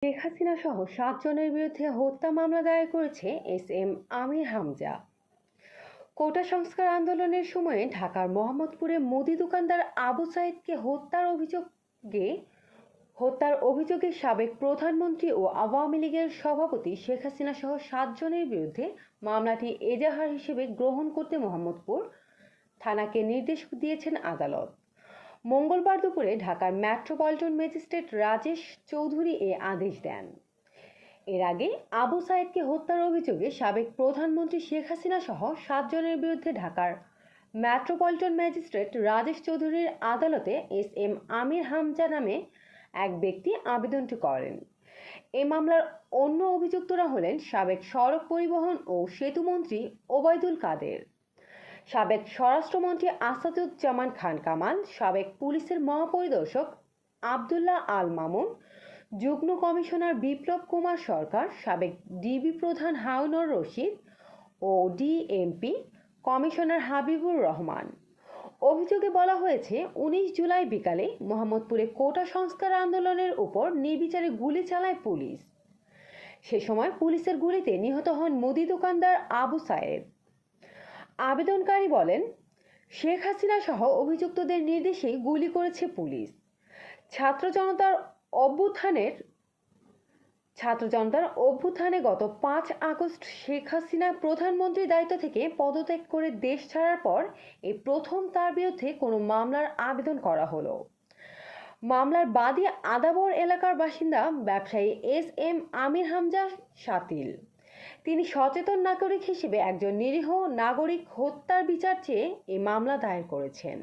শেখ হাসিনা সহ ৭ জনের বিরুদ্ধে হত্যা মামলা দায়ের করেছে এস এম আমির হামজা। কোটা সংস্কার আন্দোলনের সময়ে ঢাকার মোহাম্মদপুরে মুদি দোকানদার আবু সাইদকে হত্যার অভিযোগে সাবেক প্রধানমন্ত্রী ও আওয়ামী লীগের সভাপতি শেখ হাসিনা সহ ৭ জনের বিরুদ্ধে মামলাটি এজাহার হিসেবে গ্রহণ করতে মোহাম্মদপুর থানাকে নির্দেশ দিয়েছেন আদালত। মঙ্গলবার দুপুরে ঢাকার মেট্রোপলিটন ম্যাজিস্ট্রেট রাজেশ চৌধুরী এ আদেশ দেন। এর আগে আবু সাইদকে হত্যার অভিযোগে সাবেক প্রধানমন্ত্রী শেখ হাসিনা সহ ৭ জনের বিরুদ্ধে ঢাকার মেট্রোপলিটন ম্যাজিস্ট্রেট রাজেশ চৌধুরীর আদালতে এস আমির হামজা নামে এক ব্যক্তি আবেদনটি করেন। এ মামলার অন্য অভিযুক্তরা হলেন সাবেক সড়ক পরিবহন ও সেতুমন্ত্রী ওবায়দুল কাদের, সাবেক স্বরাষ্ট্রমন্ত্রী আসাদুজ্জামান খান কামাল, সাবেক পুলিশের মহাপরিদর্শক আবদুল্লাহ আল মামুন, যুগ্ম কমিশনার বিপ্লব কুমার সরকার, সাবেক ডিবি প্রধান হারুনুর রশিদ ও ডিএমপি কমিশনার হাবিবুর রহমান। অভিযোগে বলা হয়েছে ১৯ জুলাই বিকালে মোহাম্মদপুরে কোটা সংস্কার আন্দোলনের উপর নির্বিচারে গুলি চালায় পুলিশ। সে সময় পুলিশের গুলিতে নিহত হন মুদি দোকানদার আবু সায়েদ। আবেদনকারী বলেন, শেখ হাসিনা সহ অভিযুক্তদের নির্দেশেই গুলি করেছে পুলিশ। ছাত্র জনতার অভ্যুত্থানে গত ৫ আগস্ট শেখ হাসিনা প্রধানমন্ত্রীর দায়িত্ব থেকে পদত্যাগ করে দেশ ছাড়ার পর এই প্রথম তার বিরুদ্ধে কোনো মামলার আবেদন করা হলো। মামলার বাদী আদাবর এলাকার বাসিন্দা ব্যবসায়ী এস আমির হামজা শাতিল। তিনি সচেতন নাগরিক হিসেবে একজন নিরীহ নাগরিক হত্যার বিচার চেয়ে এই মামলা দায়ের করেছেন।